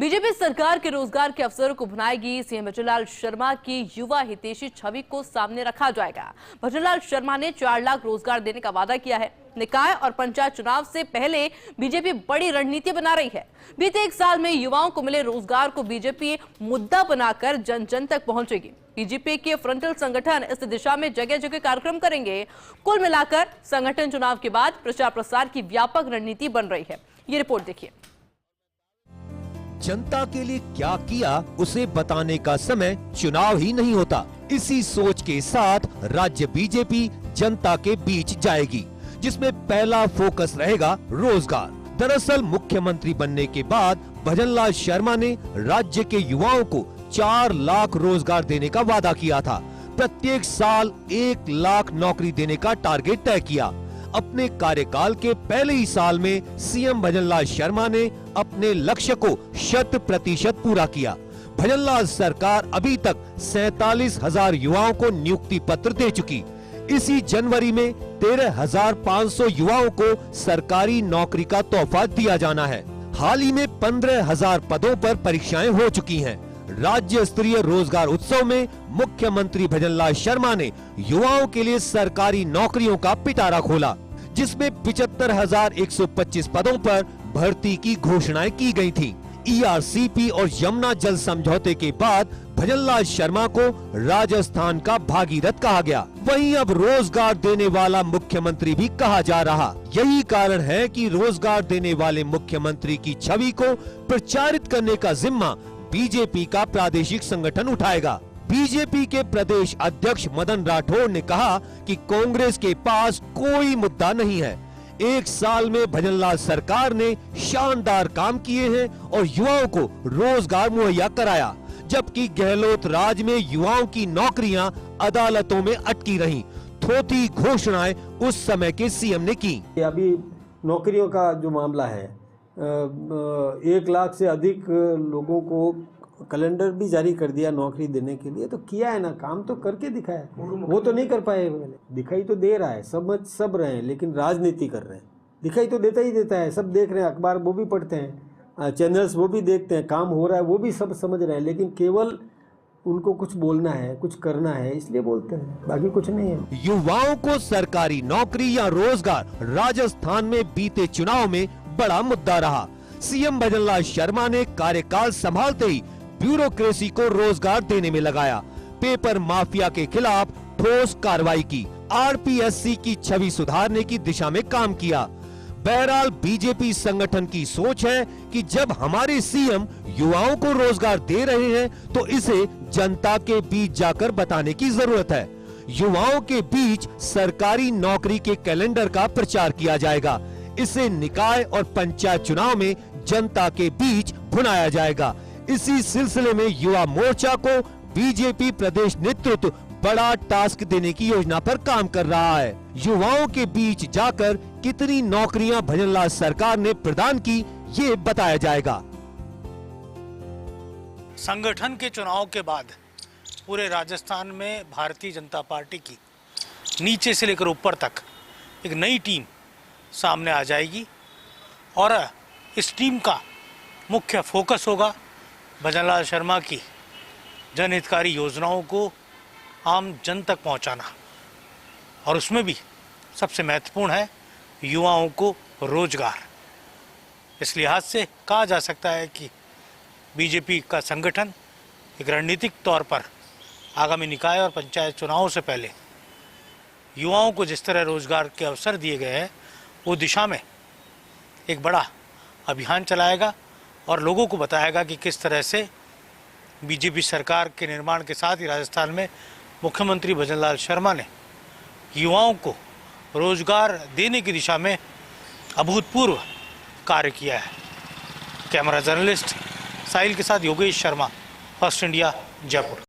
BJP सरकार के रोजगार के अवसरों को भुनाएगी। सीएम भजनलाल शर्मा की युवा हितैषी छवि को सामने रखा जाएगा। भजनलाल शर्मा ने 4 लाख रोजगार देने का वादा किया है। निकाय और पंचायत चुनाव से पहले बीजेपी बड़ी रणनीति बना रही है। बीते 1 साल में युवाओं को मिले रोजगार को बीजेपी मुद्दा बनाकर जन जन तक पहुंचेगी। बीजेपी के फ्रंटल संगठन इस दिशा में जगह जगह कार्यक्रम करेंगे। कुल मिलाकर संगठन चुनाव के बाद प्रचार प्रसार की व्यापक रणनीति बन रही है। ये रिपोर्ट देखिए। जनता के लिए क्या किया उसे बताने का समय चुनाव ही नहीं होता। इसी सोच के साथ राज्य बीजेपी जनता के बीच जाएगी, जिसमें पहला फोकस रहेगा रोजगार। दरअसल मुख्यमंत्री बनने के बाद भजनलाल शर्मा ने राज्य के युवाओं को 4 लाख रोजगार देने का वादा किया था। प्रत्येक साल 1 लाख नौकरी देने का टारगेट तय किया। अपने कार्यकाल के पहले ही साल में सीएम भजनलाल शर्मा ने अपने लक्ष्य को 100% पूरा किया। भजनलाल सरकार अभी तक 47,000 युवाओं को नियुक्ति पत्र दे चुकी। इसी जनवरी में 13,500 युवाओं को सरकारी नौकरी का तोहफा दिया जाना है। हाल ही में 15,000 पदों पर परीक्षाएं हो चुकी हैं। राज्य स्तरीय रोजगार उत्सव में मुख्यमंत्री भजनलाल शर्मा ने युवाओं के लिए सरकारी नौकरियों का पिटारा खोला, जिसमें 75,125 पदों पर भर्ती की घोषणाएं की गई थी। ईआरसीपी और यमुना जल समझौते के बाद भजनलाल शर्मा को राजस्थान का भागीरथ कहा गया। वहीं अब रोजगार देने वाला मुख्यमंत्री भी कहा जा रहा। यही कारण है कि रोजगार देने वाले मुख्यमंत्री की छवि को प्रचारित करने का जिम्मा बीजेपी का प्रादेशिक संगठन उठाएगा। बीजेपी के प्रदेश अध्यक्ष मदन राठौड़ ने कहा कि कांग्रेस के पास कोई मुद्दा नहीं है। 1 साल में भजनलाल सरकार ने शानदार काम किए हैं और युवाओं को रोजगार मुहैया कराया, जबकि गहलोत राज में युवाओं की नौकरियां अदालतों में अटकी रहीं। थोथी घोषणाएं उस समय के सीएम ने की। अभी नौकरियों का जो मामला है, 1 लाख से अधिक लोगों को कैलेंडर भी जारी कर दिया नौकरी देने के लिए। तो किया है ना, काम तो करके दिखाया। वो तो नहीं कर पाए, दिखाई तो दे रहा है, सब रहे हैं, लेकिन राजनीति कर रहे हैं। दिखाई तो देता ही देता है, सब देख रहे हैं, अखबार वो भी पढ़ते हैं, चैनल्स वो भी देखते हैं, काम हो रहा है वो भी सब समझ रहे हैं, लेकिन केवल उनको कुछ बोलना है, कुछ करना है, इसलिए बोलते हैं, बाकी कुछ नहीं है। युवाओं को सरकारी नौकरी या रोजगार राजस्थान में बीते चुनाव में बड़ा मुद्दा रहा। सीएम भजनलाल शर्मा ने कार्यकाल संभालते ही ब्यूरोक्रेसी को रोजगार देने में लगाया। पेपर माफिया के खिलाफ ठोस कार्रवाई की। आरपीएससी की छवि सुधारने की दिशा में काम किया। बहरहाल बीजेपी संगठन की सोच है कि जब हमारे सीएम युवाओं को रोजगार दे रहे हैं तो इसे जनता के बीच जाकर बताने की जरूरत है। युवाओं के बीच सरकारी नौकरी के कैलेंडर का प्रचार किया जाएगा। इसे निकाय और पंचायत चुनाव में जनता के बीच भुनाया जाएगा। इसी सिलसिले में युवा मोर्चा को बीजेपी प्रदेश नेतृत्व बड़ा टास्क देने की योजना पर काम कर रहा है। युवाओं के बीच जाकर कितनी नौकरियां भजनलाल सरकार ने प्रदान की, ये बताया जाएगा। संगठन के चुनाव के बाद पूरे राजस्थान में भारतीय जनता पार्टी की नीचे से लेकर ऊपर तक एक नई टीम सामने आ जाएगी और इस टीम का मुख्य फोकस होगा भजनलाल शर्मा की जनहितकारी योजनाओं को आम जन तक पहुंचाना, और उसमें भी सबसे महत्वपूर्ण है युवाओं को रोजगार। इस लिहाज से कहा जा सकता है कि बीजेपी का संगठन एक रणनीतिक तौर पर आगामी निकाय और पंचायत चुनावों से पहले युवाओं को जिस तरह रोजगार के अवसर दिए गए हैं, वो दिशा में एक बड़ा अभियान चलाएगा और लोगों को बताएगा कि किस तरह से बीजेपी सरकार के निर्माण के साथ ही राजस्थान में मुख्यमंत्री भजनलाल शर्मा ने युवाओं को रोजगार देने की दिशा में अभूतपूर्व कार्य किया है। कैमरा जर्नलिस्ट साहिल के साथ योगेश शर्मा, फर्स्ट इंडिया, जयपुर।